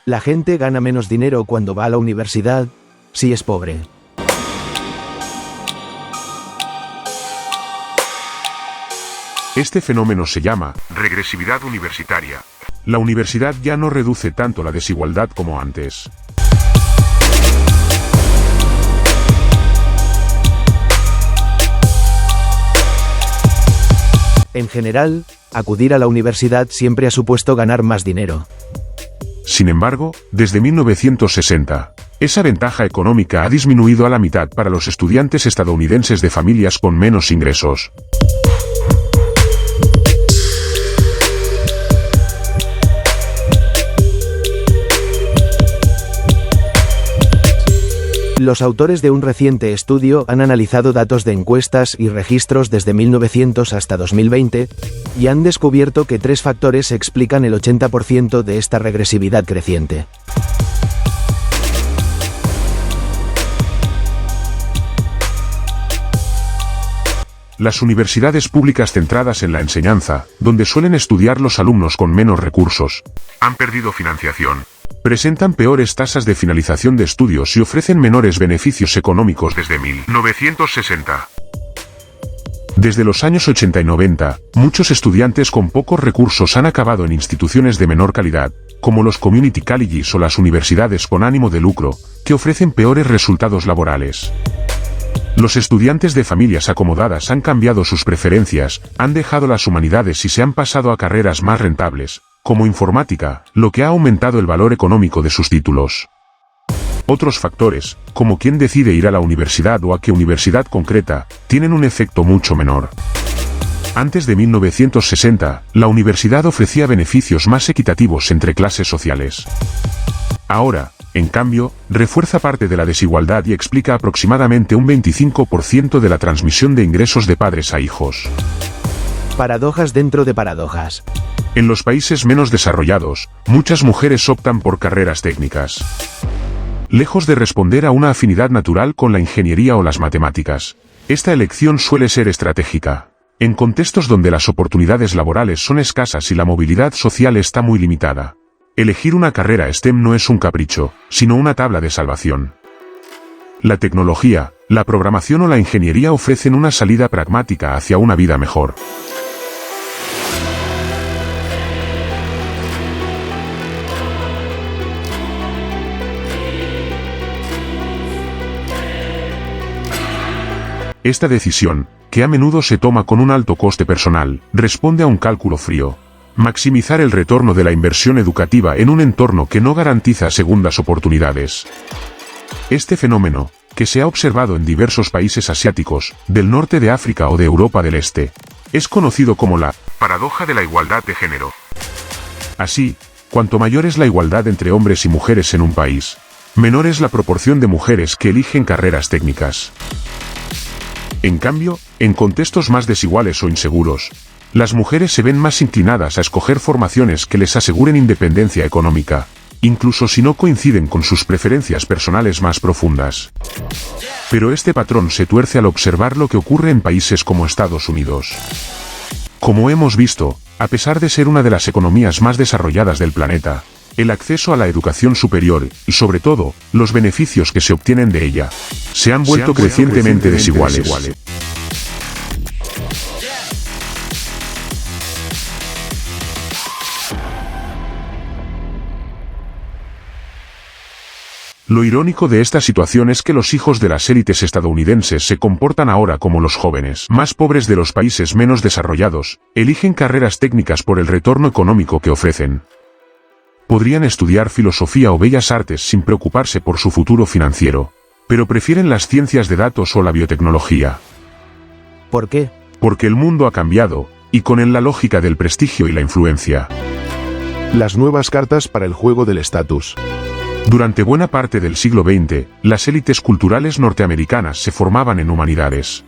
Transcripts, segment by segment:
La gente gana menos dinero cuando va a la universidad, si es pobre. Este fenómeno se llama regresividad universitaria. La universidad ya no reduce tanto la desigualdad como antes. En general, acudir a la universidad siempre ha supuesto ganar más dinero. Sin embargo, desde 1960, esa ventaja económica ha disminuido a la mitad para los estudiantes estadounidenses de familias con menos ingresos. Los autores de un reciente estudio han analizado datos de encuestas y registros desde 1900 hasta 2020, y han descubierto que 3 factores explican el 80% de esta regresividad creciente. Las universidades públicas centradas en la enseñanza, donde suelen estudiar los alumnos con menos recursos, han perdido financiación. Presentan peores tasas de finalización de estudios y ofrecen menores beneficios económicos desde 1960. Desde los años 80 y 90, muchos estudiantes con pocos recursos han acabado en instituciones de menor calidad, como los community colleges o las universidades con ánimo de lucro, que ofrecen peores resultados laborales. Los estudiantes de familias acomodadas han cambiado sus preferencias, han dejado las humanidades y se han pasado a carreras más rentables, como informática, lo que ha aumentado el valor económico de sus títulos. Otros factores, como quién decide ir a la universidad o a qué universidad concreta, tienen un efecto mucho menor. Antes de 1960, la universidad ofrecía beneficios más equitativos entre clases sociales. Ahora, en cambio, refuerza parte de la desigualdad y explica aproximadamente un 25% de la transmisión de ingresos de padres a hijos. Paradojas dentro de paradojas. En los países menos desarrollados, muchas mujeres optan por carreras técnicas. Lejos de responder a una afinidad natural con la ingeniería o las matemáticas, esta elección suele ser estratégica. En contextos donde las oportunidades laborales son escasas y la movilidad social está muy limitada, elegir una carrera STEM no es un capricho, sino una tabla de salvación. La tecnología, la programación o la ingeniería ofrecen una salida pragmática hacia una vida mejor. Esta decisión, que a menudo se toma con un alto coste personal, responde a un cálculo frío: maximizar el retorno de la inversión educativa en un entorno que no garantiza segundas oportunidades. Este fenómeno, que se ha observado en diversos países asiáticos, del norte de África o de Europa del Este, es conocido como la paradoja de la igualdad de género. Así, cuanto mayor es la igualdad entre hombres y mujeres en un país, menor es la proporción de mujeres que eligen carreras técnicas. En cambio, en contextos más desiguales o inseguros, las mujeres se ven más inclinadas a escoger formaciones que les aseguren independencia económica, incluso si no coinciden con sus preferencias personales más profundas. Pero este patrón se tuerce al observar lo que ocurre en países como Estados Unidos. Como hemos visto, a pesar de ser una de las economías más desarrolladas del planeta, el acceso a la educación superior, y sobre todo, los beneficios que se obtienen de ella, se han vuelto crecientemente desiguales. Lo irónico de esta situación es que los hijos de las élites estadounidenses se comportan ahora como los jóvenes más pobres de los países menos desarrollados, eligen carreras técnicas por el retorno económico que ofrecen. Podrían estudiar filosofía o bellas artes sin preocuparse por su futuro financiero, pero prefieren las ciencias de datos o la biotecnología. ¿Por qué? Porque el mundo ha cambiado, y con él la lógica del prestigio y la influencia. Las nuevas cartas para el juego del estatus. Durante buena parte del siglo XX, las élites culturales norteamericanas se formaban en humanidades.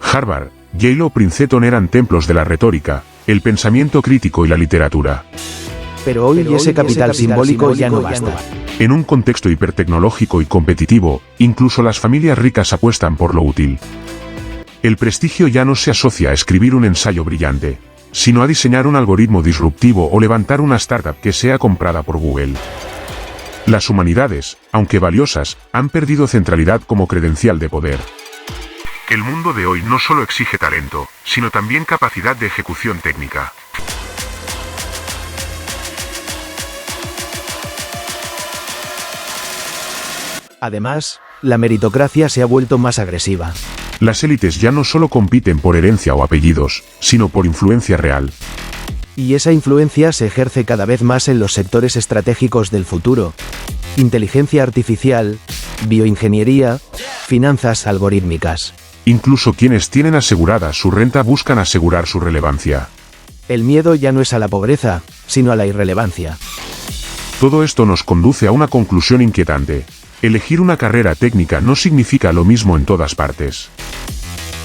Harvard, Yale o Princeton eran templos de la retórica, el pensamiento crítico y la literatura. Pero hoy ese capital simbólico ya no basta. En un contexto hipertecnológico y competitivo, incluso las familias ricas apuestan por lo útil. El prestigio ya no se asocia a escribir un ensayo brillante, sino a diseñar un algoritmo disruptivo o levantar una startup que sea comprada por Google. Las humanidades, aunque valiosas, han perdido centralidad como credencial de poder. El mundo de hoy no solo exige talento, sino también capacidad de ejecución técnica. Además, la meritocracia se ha vuelto más agresiva. Las élites ya no solo compiten por herencia o apellidos, sino por influencia real. Y esa influencia se ejerce cada vez más en los sectores estratégicos del futuro. Inteligencia artificial, bioingeniería, finanzas algorítmicas. Incluso quienes tienen asegurada su renta buscan asegurar su relevancia. El miedo ya no es a la pobreza, sino a la irrelevancia. Todo esto nos conduce a una conclusión inquietante. Elegir una carrera técnica no significa lo mismo en todas partes.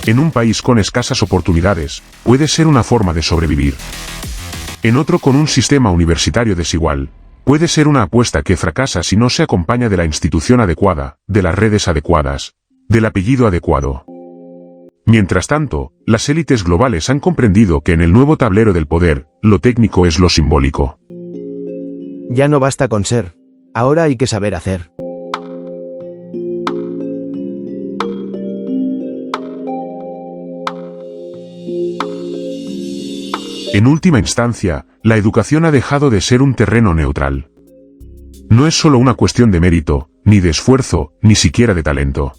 En un país con escasas oportunidades, puede ser una forma de sobrevivir. En otro con un sistema universitario desigual, puede ser una apuesta que fracasa si no se acompaña de la institución adecuada, de las redes adecuadas, del apellido adecuado. Mientras tanto, las élites globales han comprendido que en el nuevo tablero del poder, lo técnico es lo simbólico. Ya no basta con ser. Ahora hay que saber hacer. En última instancia, la educación ha dejado de ser un terreno neutral. No es solo una cuestión de mérito, ni de esfuerzo, ni siquiera de talento.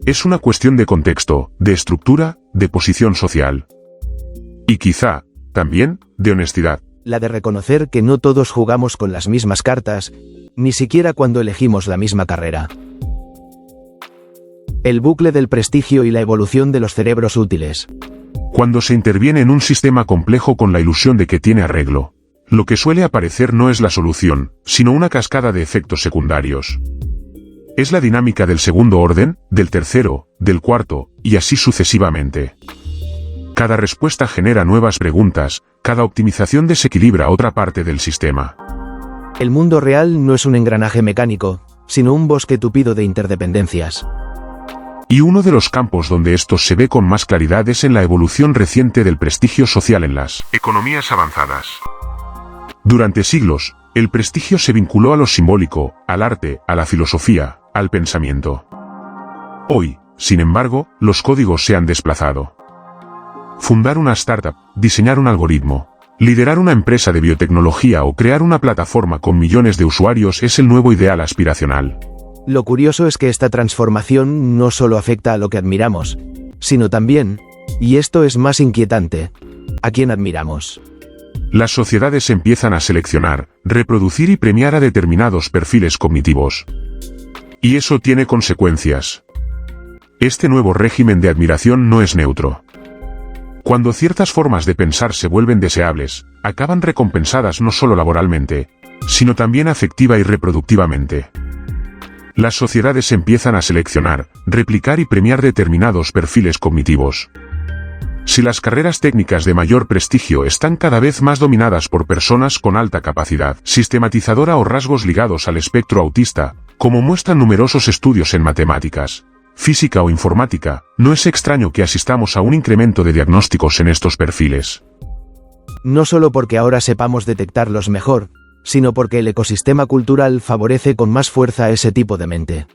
Es una cuestión de contexto, de estructura, de posición social. Y quizá, también, de honestidad. La de reconocer que no todos jugamos con las mismas cartas, ni siquiera cuando elegimos la misma carrera. El bucle del prestigio y la evolución de los cerebros útiles. Cuando se interviene en un sistema complejo con la ilusión de que tiene arreglo, lo que suele aparecer no es la solución, sino una cascada de efectos secundarios. Es la dinámica del segundo orden, del tercero, del cuarto, y así sucesivamente. Cada respuesta genera nuevas preguntas, cada optimización desequilibra otra parte del sistema. El mundo real no es un engranaje mecánico, sino un bosque tupido de interdependencias. Y uno de los campos donde esto se ve con más claridad es en la evolución reciente del prestigio social en las economías avanzadas. Durante siglos, el prestigio se vinculó a lo simbólico, al arte, a la filosofía, al pensamiento. Hoy, sin embargo, los códigos se han desplazado. Fundar una startup, diseñar un algoritmo, liderar una empresa de biotecnología o crear una plataforma con millones de usuarios es el nuevo ideal aspiracional. Lo curioso es que esta transformación no solo afecta a lo que admiramos, sino también, y esto es más inquietante, a quién admiramos. Las sociedades empiezan a seleccionar, reproducir y premiar a determinados perfiles cognitivos. Y eso tiene consecuencias. Este nuevo régimen de admiración no es neutro. Cuando ciertas formas de pensar se vuelven deseables, acaban recompensadas no solo laboralmente, sino también afectiva y reproductivamente. Las sociedades empiezan a seleccionar, replicar y premiar determinados perfiles cognitivos. Si las carreras técnicas de mayor prestigio están cada vez más dominadas por personas con alta capacidad sistematizadora o rasgos ligados al espectro autista, como muestran numerosos estudios en matemáticas, física o informática, no es extraño que asistamos a un incremento de diagnósticos en estos perfiles. No solo porque ahora sepamos detectarlos mejor, sino porque el ecosistema cultural favorece con más fuerza ese tipo de mente.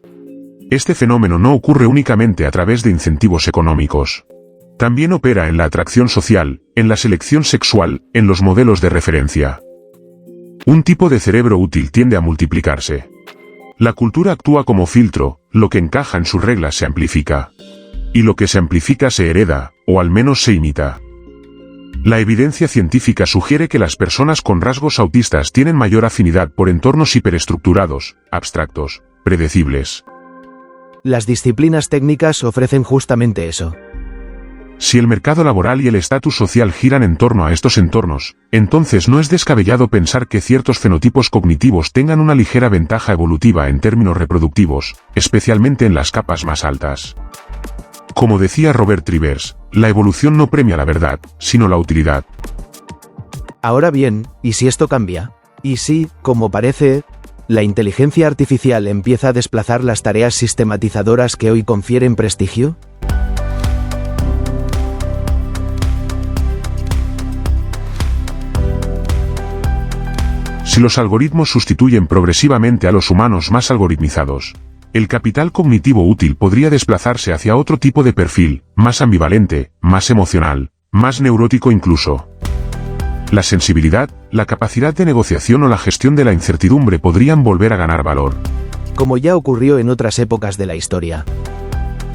Este fenómeno no ocurre únicamente a través de incentivos económicos. También opera en la atracción social, en la selección sexual, en los modelos de referencia. Un tipo de cerebro útil tiende a multiplicarse. La cultura actúa como filtro, lo que encaja en sus reglas se amplifica. Y lo que se amplifica se hereda, o al menos se imita. La evidencia científica sugiere que las personas con rasgos autistas tienen mayor afinidad por entornos hiperestructurados, abstractos, predecibles. Las disciplinas técnicas ofrecen justamente eso. Si el mercado laboral y el estatus social giran en torno a estos entornos, entonces no es descabellado pensar que ciertos fenotipos cognitivos tengan una ligera ventaja evolutiva en términos reproductivos, especialmente en las capas más altas. Como decía Robert Trivers, la evolución no premia la verdad, sino la utilidad. Ahora bien, ¿y si esto cambia? ¿Y si, como parece, la inteligencia artificial empieza a desplazar las tareas sistematizadoras que hoy confieren prestigio? Si los algoritmos sustituyen progresivamente a los humanos más algoritmizados, el capital cognitivo útil podría desplazarse hacia otro tipo de perfil, más ambivalente, más emocional, más neurótico incluso. La sensibilidad, la capacidad de negociación o la gestión de la incertidumbre podrían volver a ganar valor. Como ya ocurrió en otras épocas de la historia.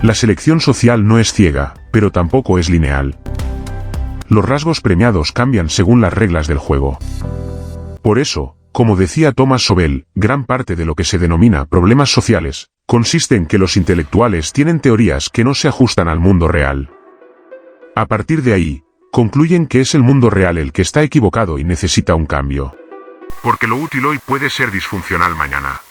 La selección social no es ciega, pero tampoco es lineal. Los rasgos premiados cambian según las reglas del juego. Por eso, como decía Thomas Sobel, gran parte de lo que se denomina problemas sociales, consiste en que los intelectuales tienen teorías que no se ajustan al mundo real. A partir de ahí, concluyen que es el mundo real el que está equivocado y necesita un cambio. Porque lo útil hoy puede ser disfuncional mañana.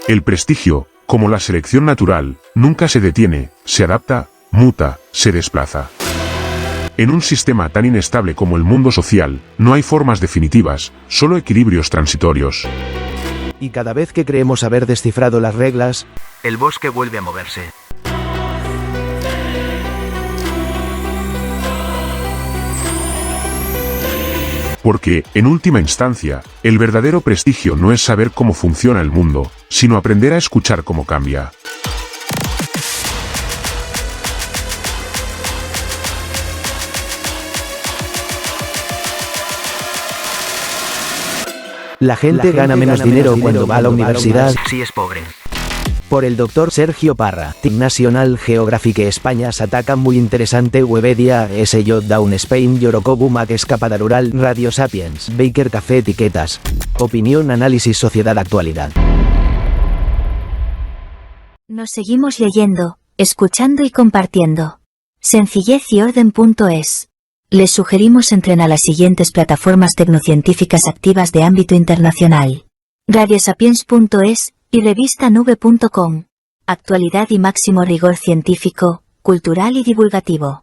El prestigio, como la selección natural, nunca se detiene, se adapta, muta, se desplaza. En un sistema tan inestable como el mundo social, no hay formas definitivas, solo equilibrios transitorios. Y cada vez que creemos haber descifrado las reglas, el bosque vuelve a moverse. Porque, en última instancia, el verdadero prestigio no es saber cómo funciona el mundo, sino aprender a escuchar cómo cambia. la gente gana menos dinero cuando va a la universidad. Si es pobre. Por el Dr. Sergio Parra. National Geographic España Sataka muy interesante Webedia SJ Down Spain Yorokobu Mac Escapada Rural Radio Sapiens Baker Café Etiquetas. Opinión Análisis Sociedad Actualidad. Nos seguimos leyendo, escuchando y compartiendo. Sencillez y orden.es. Les sugerimos entren a las siguientes plataformas tecnocientíficas activas de ámbito internacional. radiosapiens.es y revistanube.com. Actualidad y máximo rigor científico, cultural y divulgativo.